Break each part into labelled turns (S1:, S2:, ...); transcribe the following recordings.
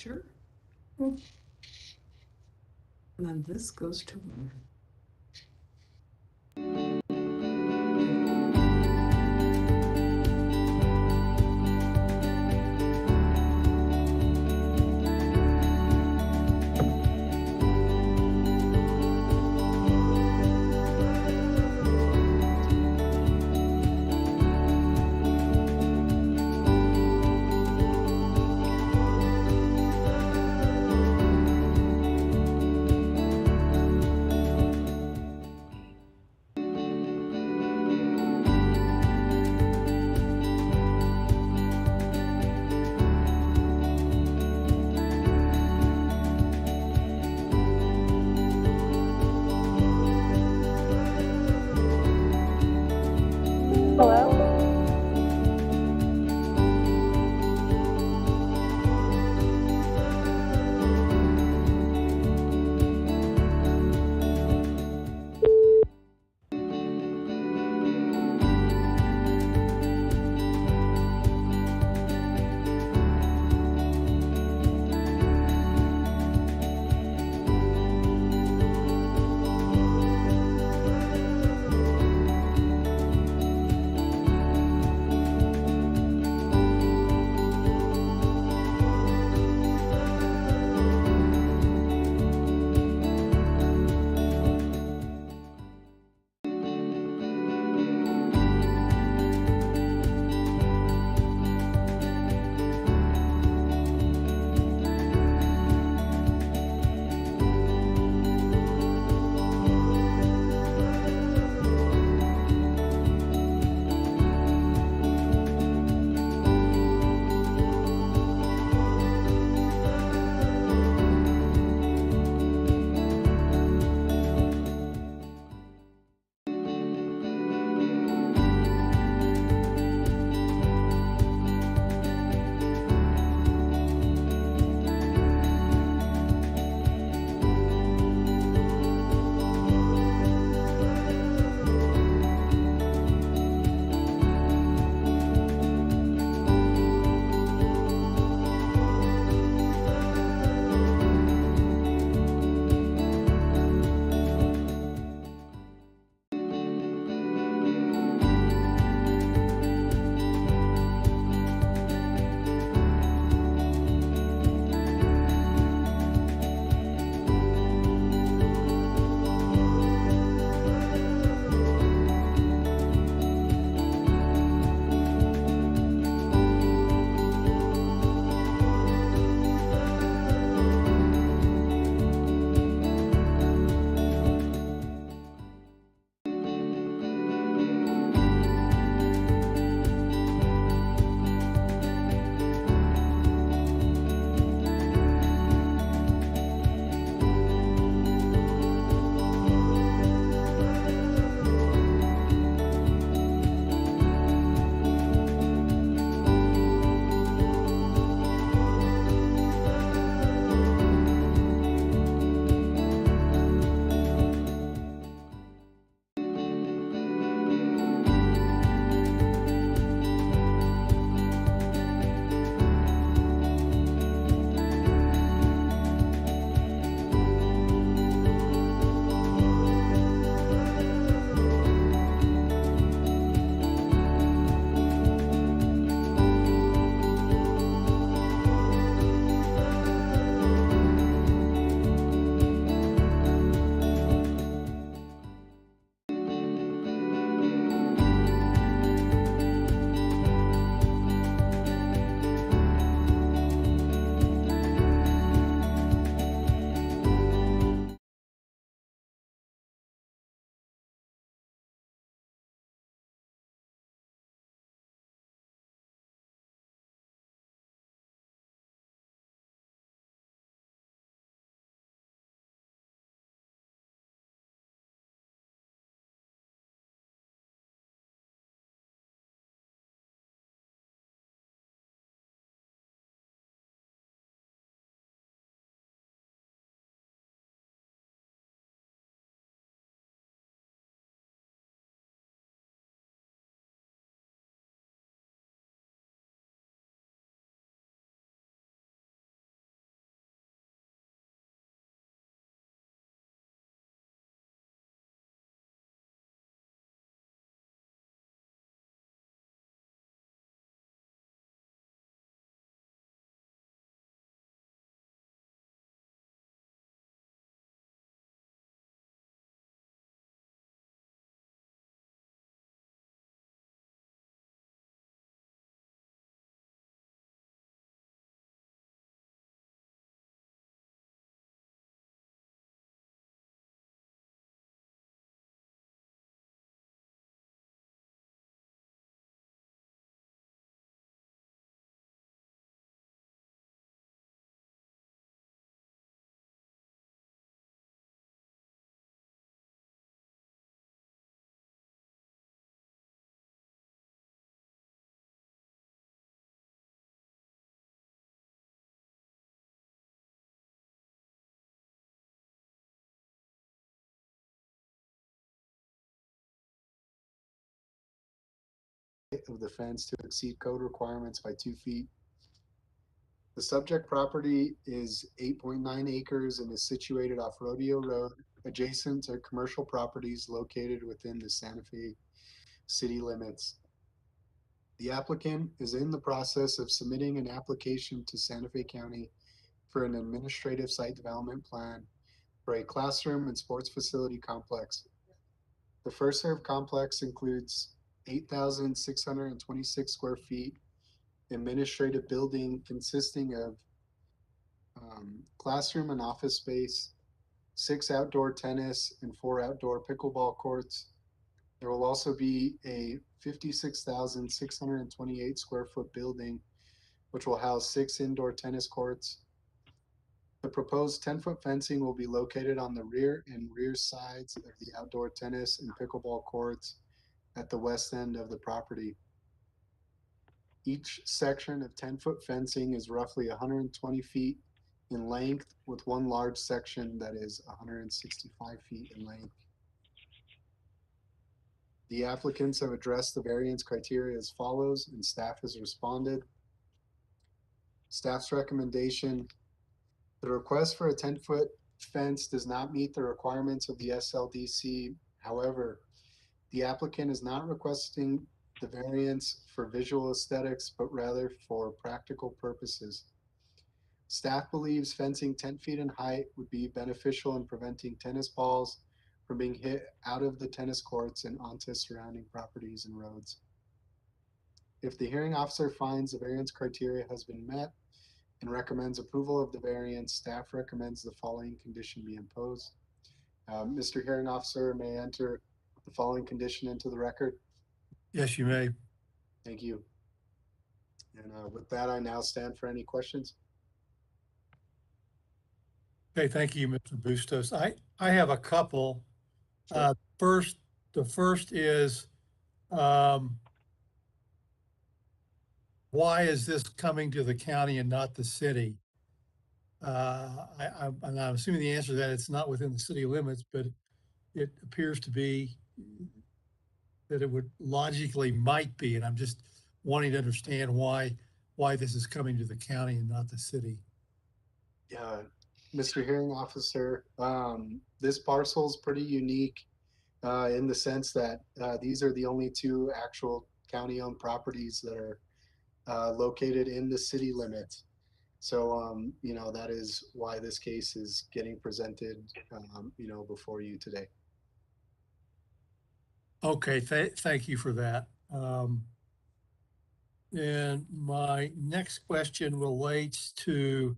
S1: picture. And then this goes to one.
S2: height of the fence to exceed code requirements by 2 feet. The subject property is 8.9 acres and is situated off Rodeo Road, adjacent to commercial properties located within the Santa Fe city limits. The applicant is in the process of submitting an application to Santa Fe County for an administrative site development plan for a classroom and sports facility complex. The First Serve complex includes 8,626 square feet administrative building consisting of classroom and office space, 6 outdoor tennis and 4 outdoor pickleball courts. There will also be a 56,628 square foot building, which will house 6 indoor tennis courts. The proposed 10-foot fencing will be located on the rear and rear sides of the outdoor tennis and pickleball courts at the west end of the property. Each section of 10-foot fencing is roughly 120 feet in length, with one large section that is 165 feet in length. The applicants have addressed the variance criteria as follows, and staff has responded. Staff's recommendation: the request for a 10-foot fence does not meet the requirements of the SLDC. However, the applicant is not requesting the variance for visual aesthetics, but rather for practical purposes. Staff believes fencing 10 feet in height would be beneficial in preventing tennis balls from being hit out of the tennis courts and onto surrounding properties and roads. If the hearing officer finds the variance criteria has been met and recommends approval of the variance, staff recommends the following condition be imposed. Mr. Hearing Officer may enter the following condition into the record.
S3: Yes, you may.
S2: Thank you. And with that, I now stand for any questions.
S3: Okay, thank you, Mr. Bustos. I have a couple.
S2: Sure.
S3: The first is, why is this coming to the county and not the city? I'm assuming the answer to that it's not within the city limits, but it appears to be that it would logically might be, and I'm just wanting to understand why this is coming to the county and not the city.
S2: Yeah, Mr. Hearing Officer, this parcel is pretty unique in the sense that these are the only 2 actual county-owned properties that are located in the city limits. So, you know, that is why this case is getting presented, you know, before you today.
S3: Okay, thank you for that. And my next question relates to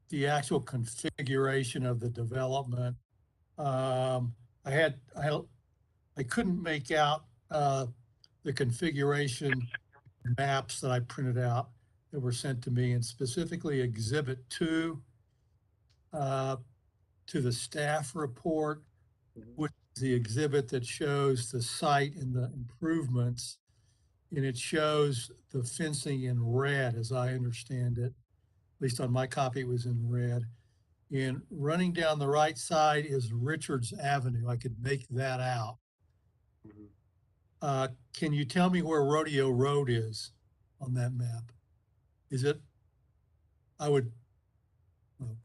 S3: the actual configuration of the development. I couldn't make out the configuration maps that I printed out that were sent to me, and specifically Exhibit 2 to the staff report, which is the exhibit that shows the site and the improvements, and it shows the fencing in red, as I understand it. At least on my copy, it was in red. And running down the right side is Richards Avenue. I could make that out. Can you tell me where Rodeo Road is on that map? Is it? I would. Oh.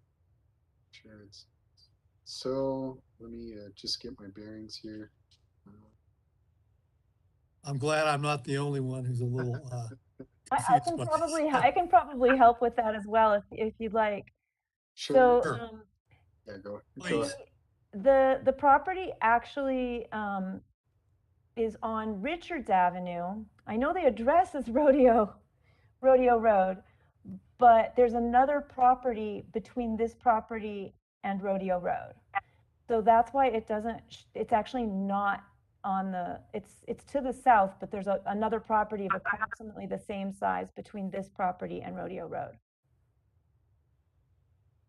S2: Sure. So let me just get my bearings here.
S3: I'm glad I'm not the only one who's a little.
S4: I can probably help with that as well if you'd like.
S2: Sure.
S4: So
S2: yeah, go
S3: Please.
S4: the property actually is on Richards Avenue. I know the address is Rodeo Road, but there's another property between this property and Rodeo Road. So that's why it doesn't, it's actually not on the, it's to the south, but there's another property of approximately the same size between this property and Rodeo Road.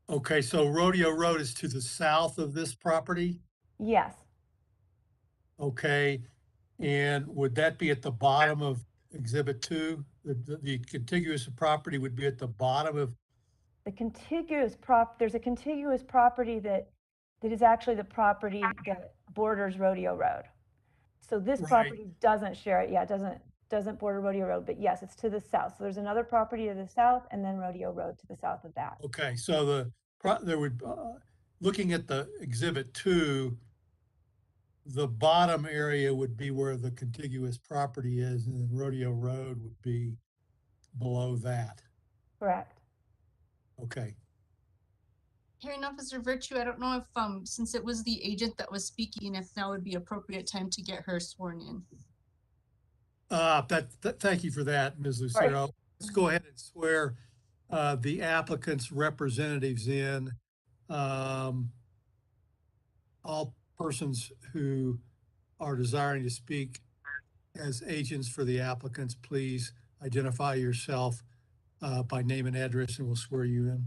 S3: Okay, so Rodeo Road is to the south of this property?
S4: Yes.
S3: Okay, and would that be at the bottom of Exhibit 2? The contiguous property would be at the bottom of?
S4: The contiguous there's a contiguous property that is actually the property that borders Rodeo Road. So this property doesn't share it. Yeah, it doesn't. doesn't border Rodeo Road, but yes, it's to the south. So there's another property to the south and then Rodeo Road to the south of that.
S3: Okay, so there would, looking at the exhibit 2, the bottom area would be where the contiguous property is, and then Rodeo Road would be below that.
S4: Correct.
S3: Okay.
S5: Hearing Officer Virtue, I don't know if, since it was the agent that was speaking, if now would be appropriate time to get her sworn in.
S3: Thank you for that, Ms. Lucero. Let's go ahead and swear the applicant's representatives in. All persons who are desiring to speak as agents for the applicants, please identify yourself by name and address, and we'll swear you in.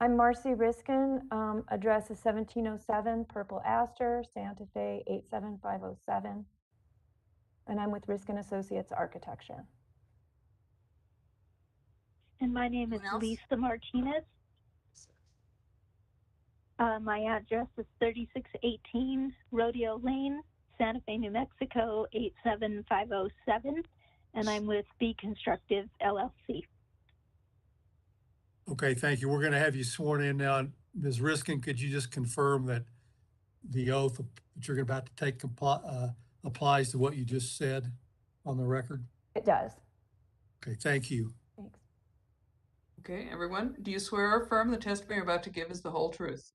S4: I'm Marcy Riskin. Address is 1707 Purple Aster, Santa Fe 87507. And I'm with Riskin Associates Architecture.
S6: And my name is
S5: Anyone else?
S6: Lisa Martinez. My address is 3618 Rodeo Lane, Santa Fe, New Mexico 87507. And I'm with B Constructive LLC.
S3: Okay, thank you. We're going to have you sworn in now. Ms. Riskin, could you just confirm that the oath that you're about to take applies to what you just said on the record?
S4: It does.
S3: Okay, thank you.
S4: Thanks.
S1: Okay, everyone, do you swear or affirm the testimony you're about to give is the whole truth?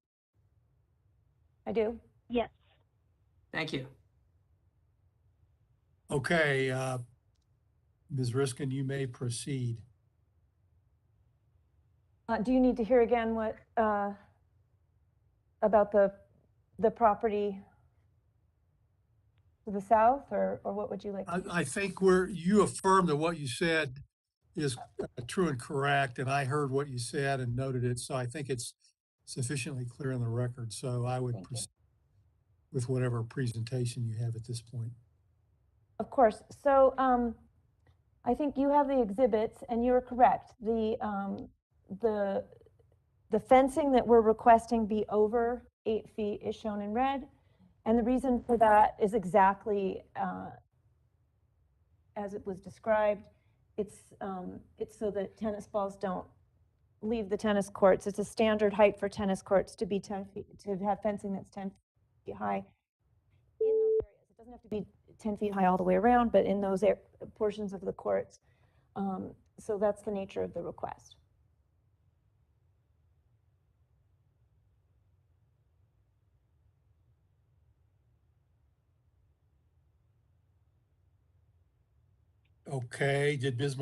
S4: I do.
S6: Yes.
S1: Thank you.
S3: Okay, Ms. Riskin, you may proceed.
S4: Do you need to hear again what about the property to the south, or what would you like?
S3: I think you affirmed that what you said is true and correct, and I heard what you said and noted it, so I think it's sufficiently clear in the record. So I would
S4: Thank you.
S3: proceed with whatever presentation you have at this point.
S4: Of course. So I think you have the exhibits, and you're correct. The fencing that we're requesting be over 8 feet is shown in red, and the reason for that is exactly as it was described. It's so that tennis balls don't leave the tennis courts. It's a standard height for tennis courts to be 10 feet, to have fencing that's 10 feet high. In those areas, it doesn't have to be 10 feet high all the way around, but in those portions of the courts. So that's the nature of the request.
S3: Okay, did Ms.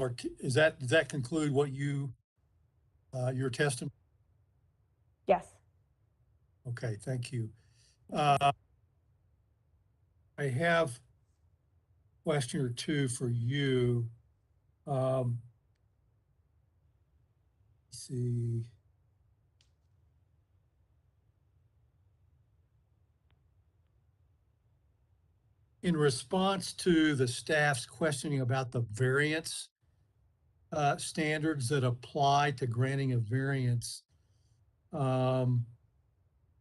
S3: does that conclude what your testimony?
S4: Yes.
S3: Okay, thank you. I have a question or two for you. Let's see. In response to the staff's questioning about the variance standards that apply to granting a variance,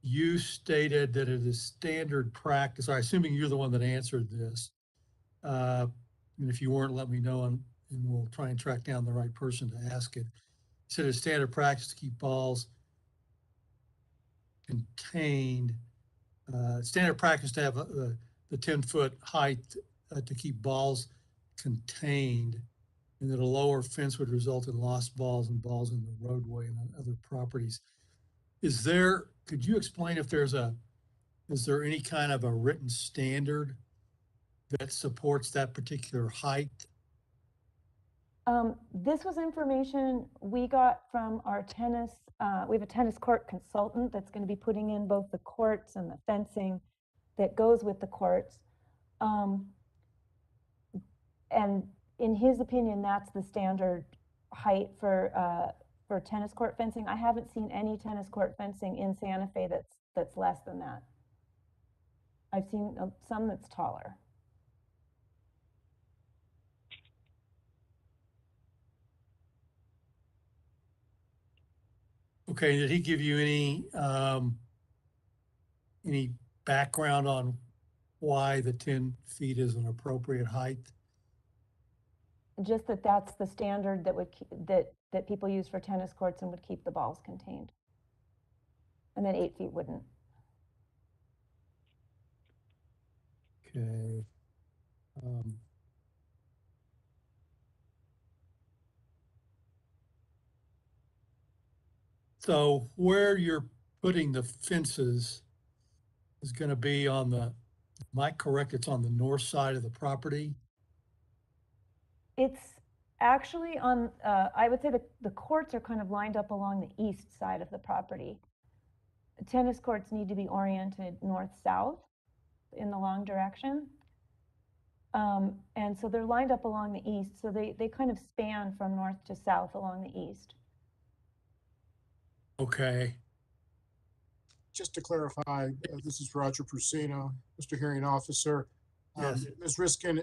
S3: you stated that it is standard practice. I'm assuming you're the one that answered this. And if you weren't, let me know, and we'll try and track down the right person to ask it. You said it's standard practice to keep balls contained. Standard practice to have the 10-foot height to keep balls contained, and that a lower fence would result in lost balls and balls in the roadway and on other properties. Could you explain if is there any kind of a written standard that supports that particular height?
S4: This was information we got from our tennis, we have a tennis court consultant that's going to be putting in both the courts and the fencing that goes with the courts. And in his opinion, that's the standard height for tennis court fencing. I haven't seen any tennis court fencing in Santa Fe that's less than that. I've seen some that's taller.
S3: Okay, did he give you any background on why the 10 feet is an appropriate height
S4: just that that's the standard that would, that people use for tennis courts and would keep the balls contained. And then 8 feet wouldn't.
S3: Okay. So where you're putting the fences is going to be on the, am I correct? It's on the north side of the property?
S4: It's actually on, I would say the courts are kind of lined up along the east side of the property. Tennis courts need to be oriented north-south in the long direction. And so they're lined up along the east, so they kind of span from north to south along the east.
S3: Okay.
S7: Just to clarify, this is Roger Prusino, Mr. Hearing Officer.
S3: Yes.
S7: Ms. Riskin,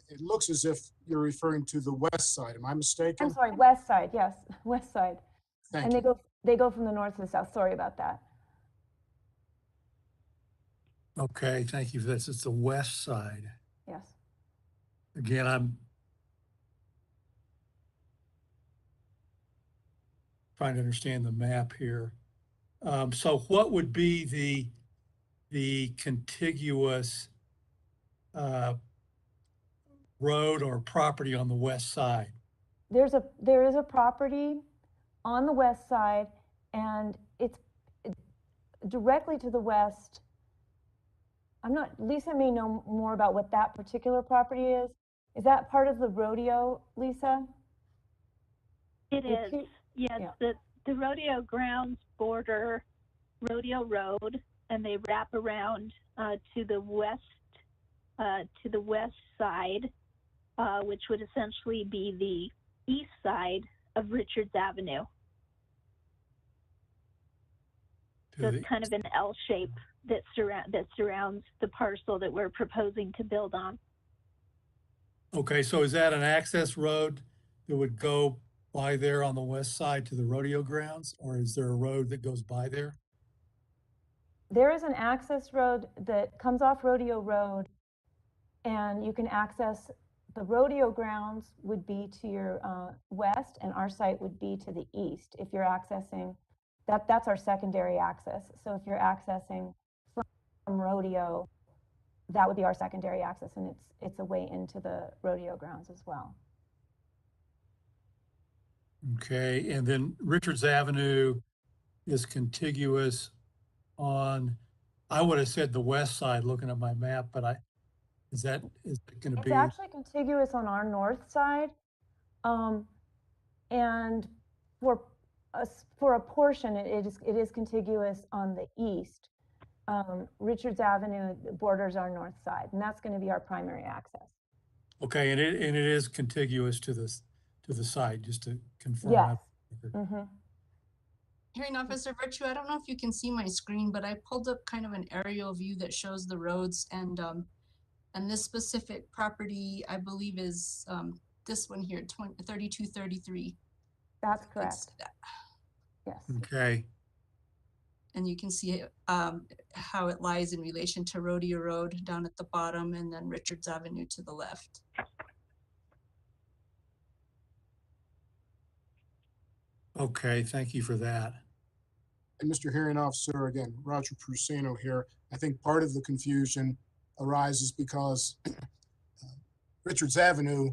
S7: it looks as if you're referring to the west side. Am I mistaken?
S4: I'm sorry, west side, yes, west side.
S7: Thank
S4: And
S7: you.
S4: they go from the north to the south. Sorry about that.
S3: Okay, thank you for this. It's the west side.
S4: Yes.
S3: Again, I'm trying to understand the map here. So what would be the contiguous road or property on the west side?
S4: There is a property on the west side, and it's directly to the west. Lisa may know more about what that particular property is. Is that part of the rodeo, Lisa?
S6: It
S4: If
S6: is.
S4: you-
S6: Yes,
S4: yeah.
S6: the rodeo grounds border Rodeo Road, and they wrap around to the west side, which would essentially be the east side of Richards Avenue. So it's kind of an L shape that surrounds the parcel that we're proposing to build on.
S3: Okay, so is that an access road that would go by there on the west side to the rodeo grounds, or is there a road that goes by there?
S4: There is an access road that comes off Rodeo Road, and you can access the rodeo grounds would be to your west, and our site would be to the east. If you're accessing, that's our secondary access. So if you're accessing from rodeo, that would be our secondary access, and it's a way into the rodeo grounds as well.
S3: Okay, and then Richards Avenue is contiguous on, I would have said the west side looking at my map, but is it going to
S4: It's
S3: be?
S4: actually contiguous on our north side. And for a portion, it is contiguous on the east. Richards Avenue borders our north side, and that's going to be our primary access.
S3: Okay, and it is contiguous to the site, just to confirm.
S4: Yes.
S3: that.
S4: Mm-hmm.
S5: Hearing Officer Virtue, I don't know if you can see my screen, but I pulled up kind of an aerial view that shows the roads, and this specific property, I believe, is this one here, 3233.
S4: That's correct. Yes.
S3: Okay,
S5: And you can see how it lies in relation to Rodeo Road down at the bottom, and then Richards Avenue to the left.
S3: okay, thank you for that.
S7: And Mr. Hearing Officer, again, Roger Prusino here. I think part of the confusion arises because Richards Avenue,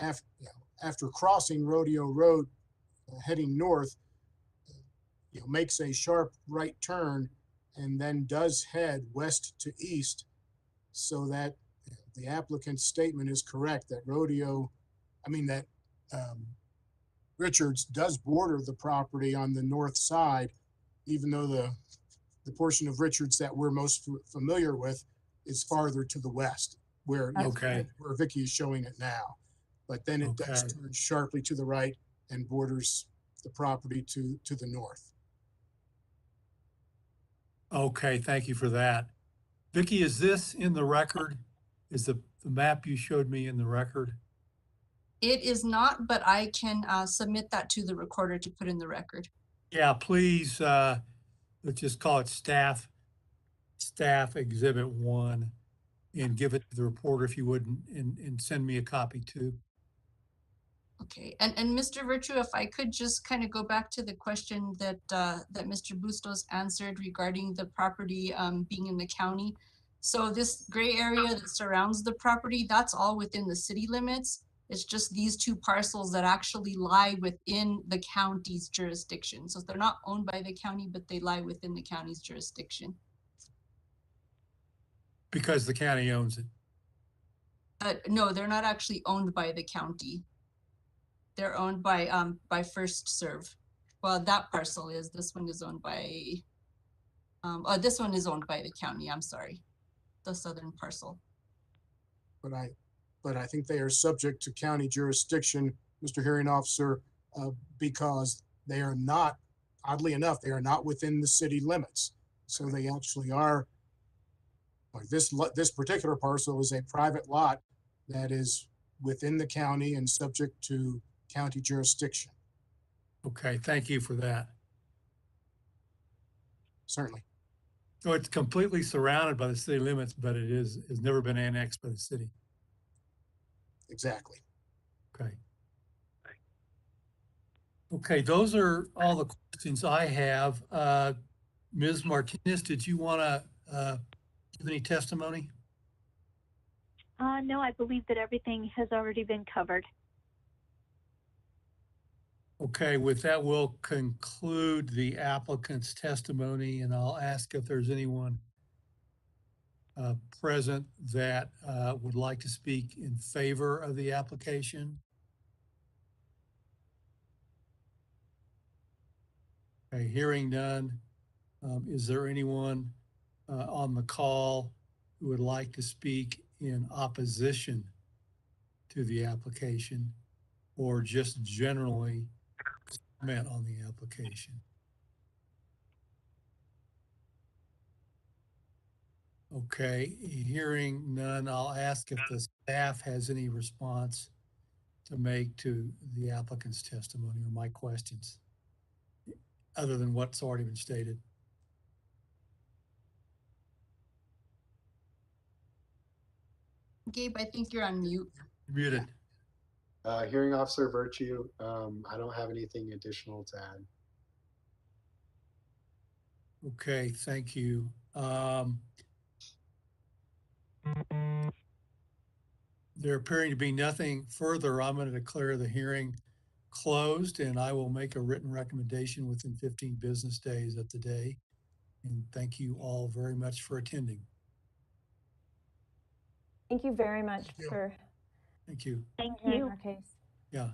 S7: after crossing Rodeo Road, heading north, makes a sharp right turn and then does head west to east, so that the applicant's statement is correct that Richards does border the property on the north side, even though the portion of Richards that we're most familiar with is farther to the west, where
S3: Okay.
S7: where Vicky is showing it now. But then it does
S3: Okay.
S7: turn sharply to the right and borders the property to the north.
S3: Okay, thank you for that. Vicky, is this in the record? Is the map you showed me in the record?
S5: It is not, but I can submit that to the recorder to put in the record.
S3: Yeah, please, let's just call it staff exhibit 1, and give it to the reporter if you would, and send me a copy too.
S5: Okay, and Mr. Virtue, if I could just kind of go back to the question that that Mr. Bustos answered regarding the property being in the county. So this gray area that surrounds the property, that's all within the city limits. It's just these two parcels that actually lie within the county's jurisdiction. So they're not owned by the county, but they lie within the county's jurisdiction.
S3: Because the county owns it.
S5: No, they're not actually owned by the county. They're owned by First Serve. Well, that parcel is, this one is owned by, oh, this one is owned by the county, I'm sorry. The southern parcel.
S7: But I think they are subject to county jurisdiction, Mr. Hearing Officer, because they are not, oddly enough, they are not within the city limits. So they actually are, like this particular parcel is a private lot that is within the county and subject to county jurisdiction,
S3: Okay, thank you for that.
S7: certainly.
S3: So it's completely surrounded by the city limits, but it has never been annexed by the city.
S7: Exactly.
S3: Okay. Okay, those are all the questions I have. Ms. Martinez, did you want to give any testimony?
S6: No, I believe that everything has already been covered.
S3: Okay, with that, we'll conclude the applicant's testimony, and I'll ask if there's anyone present that would like to speak in favor of the application. Okay, hearing none. Is there anyone on the call who would like to speak in opposition to the application or just generally comment on the application? Okay, hearing none, I'll ask if the staff has any response to make to the applicant's testimony or my questions, other than what's already been stated.
S5: Gabe, I think you're on mute.
S3: Muted.
S2: Hearing Officer Virtue, I don't have anything additional to add.
S3: Okay, thank you. There appearing to be nothing further, I'm going to declare the hearing closed, and I will make a written recommendation within 15 business days of the day. And thank you all very much for attending.
S4: Thank you very much
S7: Thank you.
S4: for
S3: Thank you.
S6: Thank
S4: hearing
S6: you.
S4: our case.
S3: Yeah.